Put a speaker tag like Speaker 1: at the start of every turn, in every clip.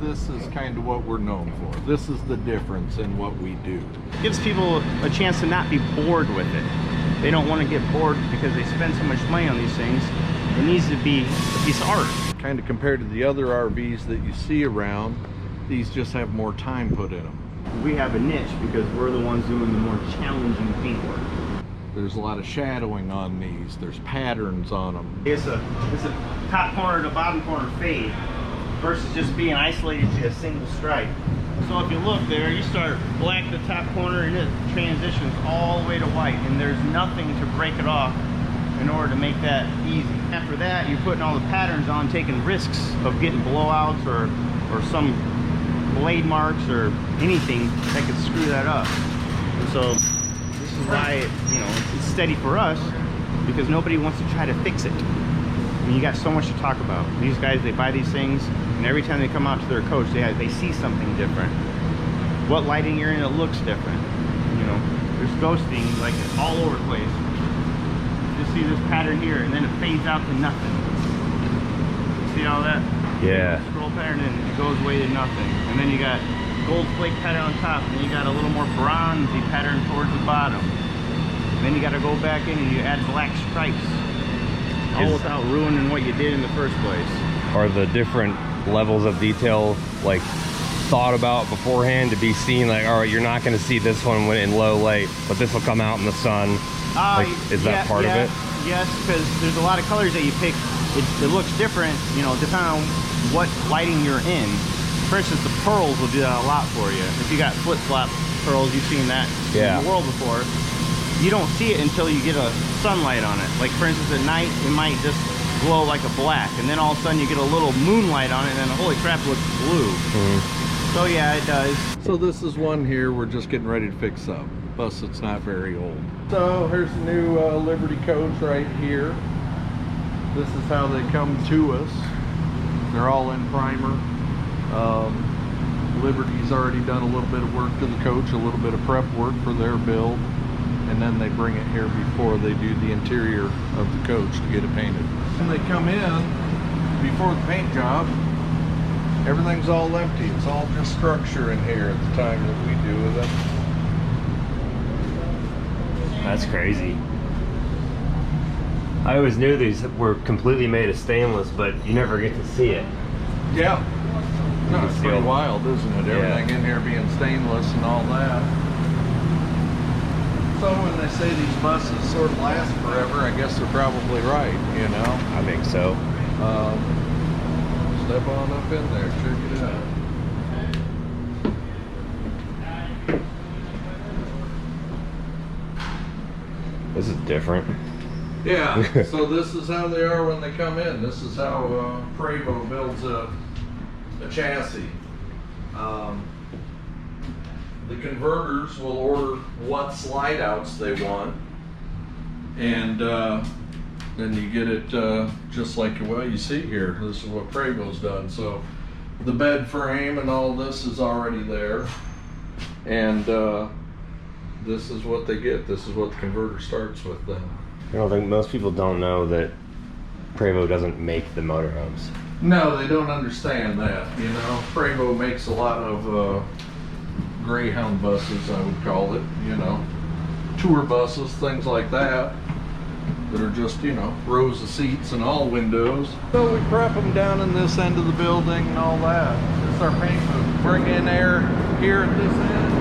Speaker 1: This is kind of what we're known for. This is the difference in what we do.
Speaker 2: It gives people a chance to not be bored with it. They don't want to get bored because they spend so much money on these things. It needs to be a piece of art.
Speaker 1: Kind of compared to the other RVs that you see around, these just have more time put in them.
Speaker 2: We have a niche because we're the ones doing the more challenging paintwork.
Speaker 1: There's a lot of shadowing on these. There's patterns on them.
Speaker 2: It's a top corner to bottom corner fade versus just being isolated to a single stripe. So if you look there, you start black at the top corner and it transitions all the way to white, and there's nothing to break it off in order to make that easy. After that, you're putting all the patterns on, taking risks of getting blowouts or some blade marks or anything that could screw that up. And so this is why it's steady for us, because nobody wants to try to fix it. I mean, you got so much to talk about. These guys, they buy these things, and every time they come out to their coach, they see something different. What lighting you're in, it looks different. There's ghosting like all over the place. You just see this pattern here, and then it fades out to nothing. See all that?
Speaker 3: Yeah.
Speaker 2: Scroll pattern, and it goes away to nothing. And then you got gold flake pattern on top, and then you got a little more bronzy pattern towards the bottom. And then you got to go back in and you add black stripes, all without ruining what you did in the first place.
Speaker 3: Are the different levels of detail like thought about beforehand to be seen? Like, all right, you're not going to see this one when in low light, but this will come out in the sun. Is that part of it?
Speaker 2: Yes, because there's a lot of colors that you pick. It looks different, depending on what lighting you're in. For instance, the pearls will do that a lot for you. If you got flip-flop pearls, you've seen that in the world before. You don't see it until you get a sunlight on it. Like, for instance, at night, it might just glow like a black, and then all of a sudden you get a little moonlight on it, and then holy crap, it looks blue. So yeah, it does.
Speaker 1: So this is one here we're just getting ready to fix up. Plus, it's not very old. So here's the new Liberty Coach right here. This is how they come to us. They're all in primer. Liberty's already done a little bit of work to the coach, a little bit of prep work for their build, and then they bring it here before they do the interior of the coach to get it painted. When they come in before the paint job, everything's all empty. It's all just structure in here at the time that we do with it.
Speaker 3: That's crazy. I always knew these were completely made of stainless, but you never get to see it.
Speaker 1: Yeah. No, it's pretty wild, isn't it? Everything in here being stainless and all that. So when they say these buses sort of last forever, I guess they're probably right,
Speaker 3: I think so.
Speaker 1: Step on up in there, check it out.
Speaker 3: This is different.
Speaker 1: Yeah, so this is how they are when they come in. This is how Prevost builds a chassis. The converters will order what slide outs they want, and then you get it just like you see here. This is what Prevost's done. So the bed frame and all this is already there, and this is what they get. This is what the converter starts with then.
Speaker 3: I don't think most people don't know that Prevost doesn't make the motorhomes.
Speaker 1: No, they don't understand that. Prevost makes a lot of Greyhound buses, I would call it. Tour buses, things like that are just, rows of seats and all windows. So we prep them down in this end of the building and all that. It's our paint booth. Bring in air here at this end,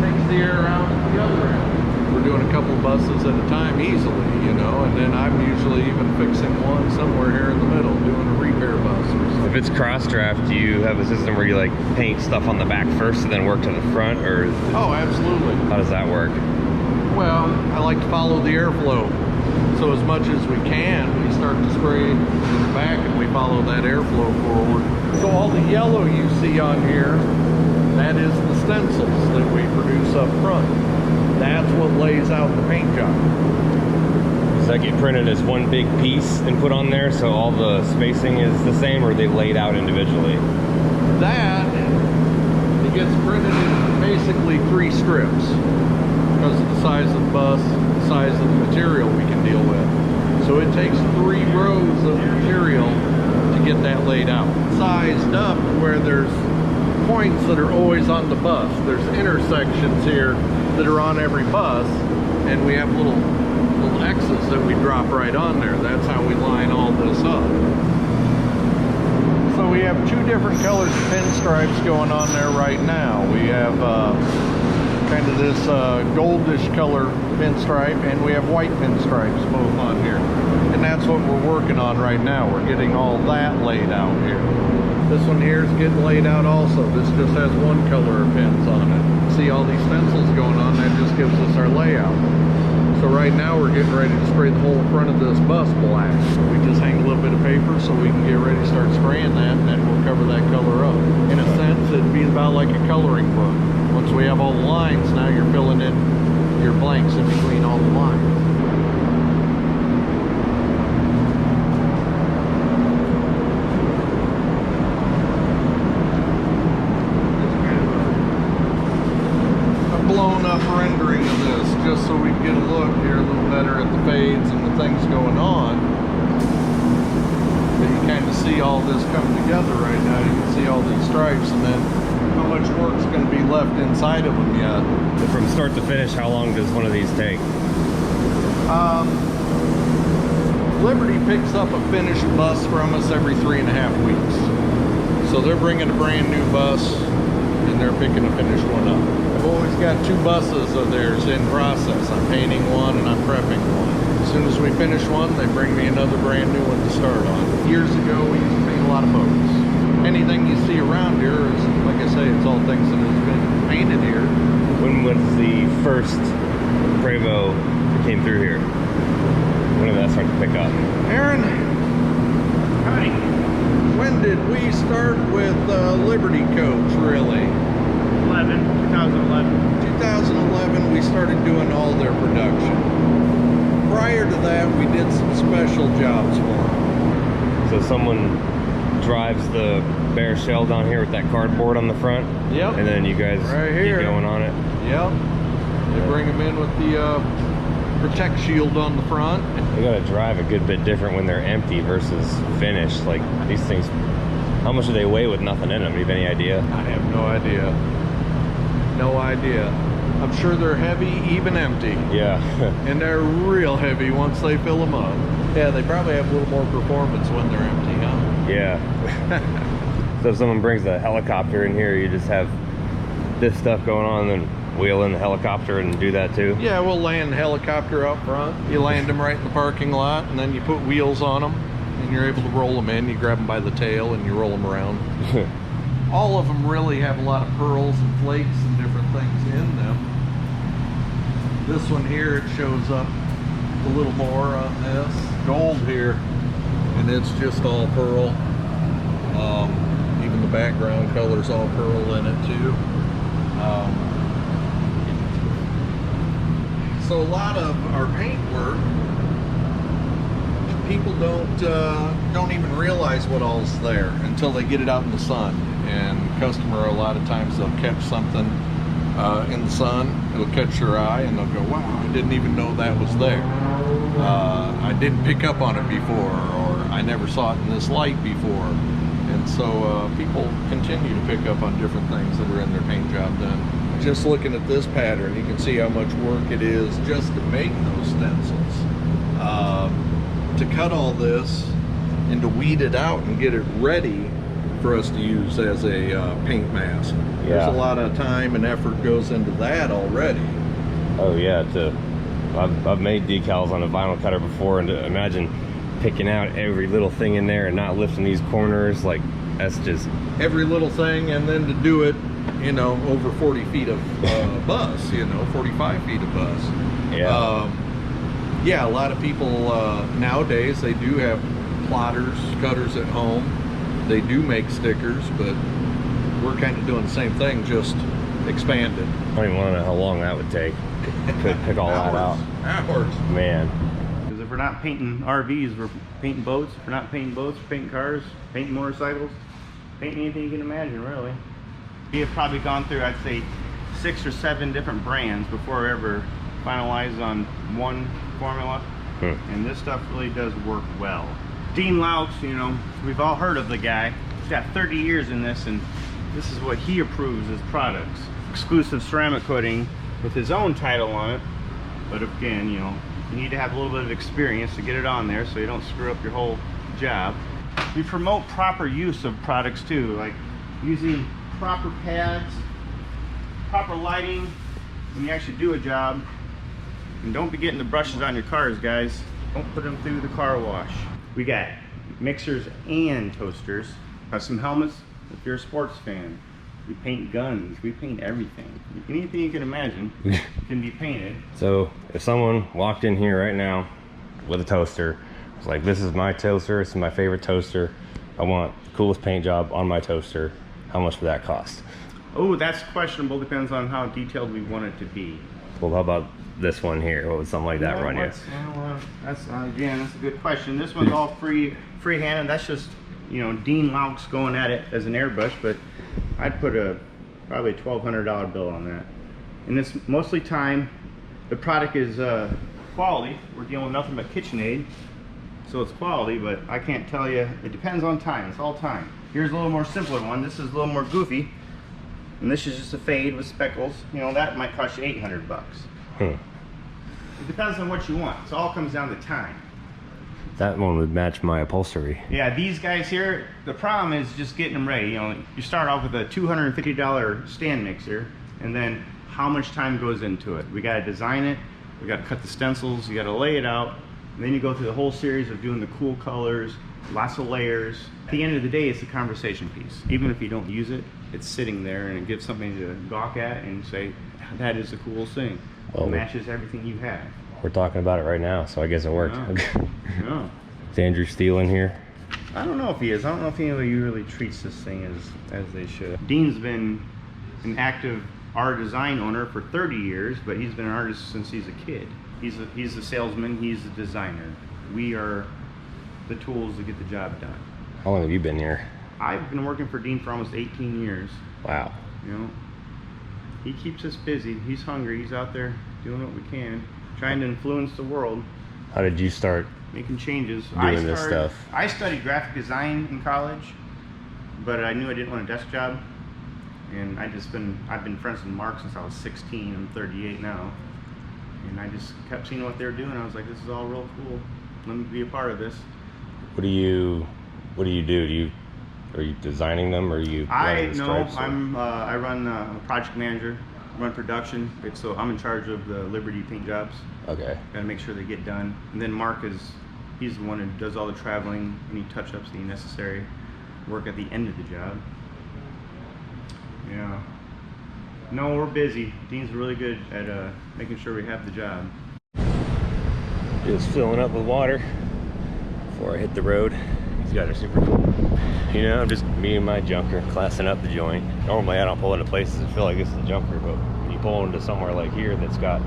Speaker 1: takes the air out at the other end. We're doing a couple buses at a time easily, and then I'm usually even fixing one somewhere here in the middle, doing a repair bus or something.
Speaker 3: If it's cross draft, do you have a system where you like paint stuff on the back first and then work to the front, or?
Speaker 1: Oh, absolutely.
Speaker 3: How does that work?
Speaker 1: Well, I like to follow the airflow. So as much as we can, we start to spray in the back and we follow that airflow forward. So all the yellow you see on here, that is the stencils that we produce up front. That's what lays out the paint job.
Speaker 3: Does that get printed as one big piece and put on there so all the spacing is the same, or are they laid out individually?
Speaker 1: That, it gets printed in basically 3 strips because of the size of the bus, the size of the material we can deal with. So it takes 3 rows of material to get that laid out. Sized up where there's points that are always on the bus. There's intersections here that are on every bus, and we have little X's that we drop right on there. That's how we line all this up. So we have two different colors of pinstripes going on there right now. We have kind of this goldish color pinstripe, and we have white pinstripes both on here. And that's what we're working on right now. We're getting all that laid out here. This one here is getting laid out also. This just has one color of pins on it. See all these stencils going on, that just gives us our layout. So right now we're getting ready to spray the whole front of this bus black. We just hang a little bit of paper so we can get ready to start spraying that, and then we'll cover that color up. In a sense, it'd be about like a coloring book. Once we have all the lines, now you're filling in your blanks in between all the lines. Blown up rendering of this just so we can get a look here a little better at the fades and the things going on. But you kind of see all this coming together right now. You can see all these stripes, and then how much work's going to be left inside of them yet.
Speaker 3: So from start to finish, how long does one of these take?
Speaker 1: Liberty picks up a finished bus from us every 3.5 weeks. So they're bringing a brand new bus, and they're picking a finished one up. I've always got 2 buses of theirs in process. I'm painting one and I'm prepping one. As soon as we finish one, they bring me another brand new one to start on. Years ago, we used to paint a lot of boats. Anything you see around here is, like I say, it's all things that has been painted here.
Speaker 3: When was the first Prevost that came through here? When did that start to pick up?
Speaker 1: Aaron,
Speaker 2: Hi.
Speaker 1: when did we start with Liberty Coach, really?
Speaker 2: 2011.
Speaker 1: 2011, we started doing all their production. Prior to that, we did some special jobs for them.
Speaker 3: So someone drives the bare shell down here with that cardboard on the front?
Speaker 1: Yep.
Speaker 3: And then you guys
Speaker 1: Right here.
Speaker 3: keep going on it?
Speaker 1: Yep. They bring them in with the protect shield on the front.
Speaker 3: They gotta drive a good bit different when they're empty versus finished. Like these things, how much do they weigh with nothing in them? Do you have any idea?
Speaker 1: I have no idea. No idea. I'm sure they're heavy, even empty.
Speaker 3: Yeah.
Speaker 1: And they're real heavy once they fill them up. Yeah, they probably have a little more performance when they're empty, huh?
Speaker 3: Yeah. So if someone brings a helicopter in here, you just have this stuff going on and then wheel in the helicopter and do that too?
Speaker 1: Yeah, we'll land the helicopter up front. You land them right in the parking lot, and then you put wheels on them, and you're able to roll them in. You grab them by the tail and you roll them around. All of them really have a lot of pearls and flakes and different things in them. This one here, it shows up a little more on this. Gold here, and it's just all pearl. Even the background color's all pearl in it too. So a lot of our paint work, people don't even realize what all's there until they get it out in the sun. And customer, a lot of times they'll catch something in the sun, it'll catch their eye, and they'll go, wow, I didn't even know that was there. I didn't pick up on it before, or I never saw it in this light before. And so people continue to pick up on different things that are in their paint job done. Just looking at this pattern, you can see how much work it is just to make those stencils. To cut all this and to weed it out and get it ready for us to use as a paint mask.
Speaker 3: Yeah.
Speaker 1: There's a lot of time and effort goes into that already.
Speaker 3: Oh yeah, I've made decals on a vinyl cutter before, and to imagine picking out every little thing in there and not lifting these corners, like that's just
Speaker 1: every little thing, and then to do it, you know, over 40 feet of bus, you know, 45 feet of bus.
Speaker 3: Yeah.
Speaker 1: Yeah, a lot of people nowadays, they do have plotters, cutters at home. They do make stickers, but we're kind of doing the same thing, just expanded.
Speaker 3: I don't even want to know how long that would take to pick all that out.
Speaker 1: Hours.
Speaker 3: Man.
Speaker 2: Because if we're not painting RVs, we're painting boats. If we're not painting boats, we're painting cars, painting motorcycles, painting anything you can imagine, really. We have probably gone through, I'd say, 6 or 7 different brands before we ever finalized on one formula. And this stuff really does work well. Dean Loucks, you know, we've all heard of the guy. He's got 30 years in this, and this is what he approves as products. Exclusive ceramic coating with his own title on it. But again, you know, you need to have a little bit of experience to get it on there so you don't screw up your whole job. We promote proper use of products too, like using proper pads, proper lighting when you actually do a job. And don't be getting the brushes on your cars, guys. Don't put them through the car wash. We got mixers and toasters. Have some helmets if you're a sports fan. We paint guns, we paint everything. Anything you can imagine can be painted.
Speaker 3: So if someone walked in here right now with a toaster, it's like, this is my toaster, this is my favorite toaster, I want the coolest paint job on my toaster, how much would that cost?
Speaker 2: Oh, that's questionable, depends on how detailed we want it to be.
Speaker 3: Well, how about this one here? What would something like that run you?
Speaker 2: That's again, that's a good question. This one's all free-handed. That's just, you know, Dean Loucks going at it as an airbrush, but I'd put probably a $1,200 bill on that. And it's mostly time. The product is quality. We're dealing with nothing but KitchenAid, so it's quality, but I can't tell you. It depends on time. It's all time. Here's a little more simpler one. This is a little more goofy, and this is just a fade with speckles. You know, that might cost you $800 bucks. It depends on what you want. So it all comes down to time.
Speaker 3: That one would match my upholstery.
Speaker 2: Yeah, these guys here, the problem is just getting them ready. You know, you start off with a $250 stand mixer, and then how much time goes into it? We got to design it, we got to cut the stencils, you got to lay it out, and then you go through the whole series of doing the cool colors, lots of layers. At the end of the day, it's a conversation piece. Even if you don't use it, it's sitting there and it gives something to gawk at and say, that is the coolest thing. It matches everything you have.
Speaker 3: We're talking about it right now, so I guess it worked.
Speaker 2: Yeah.
Speaker 3: Is Andrew Steele in here?
Speaker 2: I don't know if he is. I don't know if anybody really treats this thing as they should. Dean's been an active art design owner for 30 years, but he's been an artist since he's a kid. He's a salesman, he's a designer. We are the tools to get the job done.
Speaker 3: How long have you been here?
Speaker 2: I've been working for Dean for almost 18 years.
Speaker 3: Wow.
Speaker 2: You know, he keeps us busy. He's hungry. He's out there doing what we can, trying to influence the world.
Speaker 3: How did you start
Speaker 2: making changes?
Speaker 3: doing this stuff?
Speaker 2: I studied graphic design in college, but I knew I didn't want a desk job, and I've been friends with Mark since I was 16. I'm 38 now, and I just kept seeing what they were doing. I was like, this is all real cool. Let me be a part of this.
Speaker 3: What do you do? Are you designing them, or are you?
Speaker 2: I run project manager, run production. So I'm in charge of the Liberty paint jobs.
Speaker 3: Okay.
Speaker 2: Got to make sure they get done. And then Mark he's the one who does all the traveling, any touch-ups that are necessary, work at the end of the job. Yeah. No, we're busy. Dean's really good at making sure we have the job.
Speaker 3: Just filling up with water before I hit the road. These guys are super cool. You know, just me and my junker classing up the joint. Normally I don't pull into places and feel like this is a junker, but when you pull into somewhere like here that's got,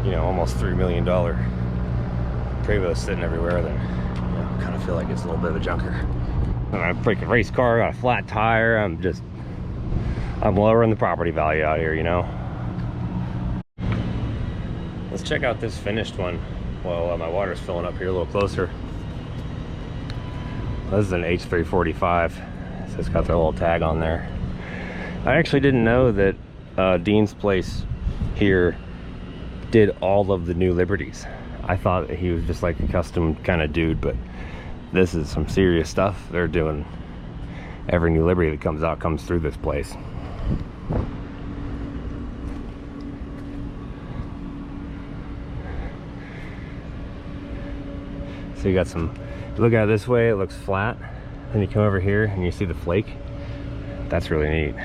Speaker 3: you know, almost $3 million Prevost sitting everywhere, then, you know, I kind of feel like it's a little bit of a junker. And I break a race car, got a flat tire. I'm lowering the property value out here, you know. Let's check out this finished one while my water's filling up here a little closer. This is an H345, so it's got their little tag on there. I actually didn't know that Dean's place here did all of the new Liberties. I thought that he was just like a custom kind of dude, but this is some serious stuff. They're doing every new Liberty that comes out comes through this place. So you got some, look at it this way, it looks flat. Then you come over here and you see the flake. That's really neat.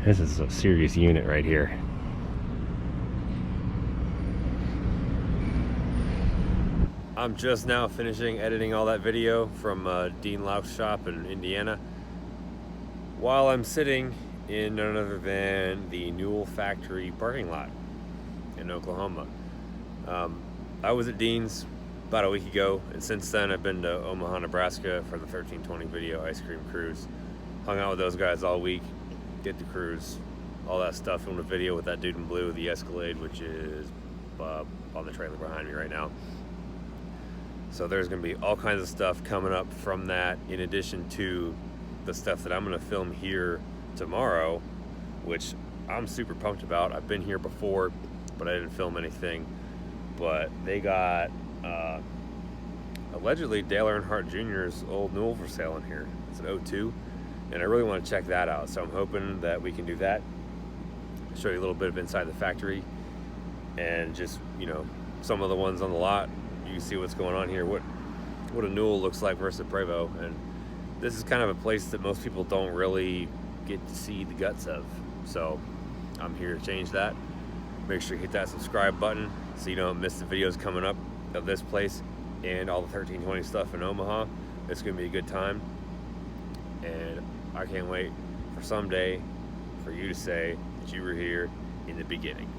Speaker 3: This is a serious unit right here. I'm just now finishing editing all that video from Dean Loucks' shop in Indiana, while I'm sitting in none other than the Newell factory parking lot in Oklahoma. I was at Dean's about a week ago, and since then I've been to Omaha, Nebraska for the 1320 video ice cream cruise. Hung out with those guys all week, did the cruise, all that stuff. Filmed a video with that dude in blue, the Escalade, which is on the trailer behind me right now. So there's going to be all kinds of stuff coming up from that, in addition to the stuff that I'm going to film here tomorrow, which I'm super pumped about. I've been here before, but I didn't film anything. But they got allegedly Dale Earnhardt Jr.'s old Newell for sale in here. It's an 02, and I really want to check that out. So I'm hoping that we can do that. Show you a little bit of inside the factory, and just, you know, some of the ones on the lot. You can see what's going on here, what a Newell looks like versus a Prevost. And this is kind of a place that most people don't really get to see the guts of. So I'm here to change that. Make sure you hit that subscribe button so you don't miss the videos coming up of this place and all the 1320 stuff in Omaha. It's going to be a good time, and I can't wait for someday for you to say that you were here in the beginning.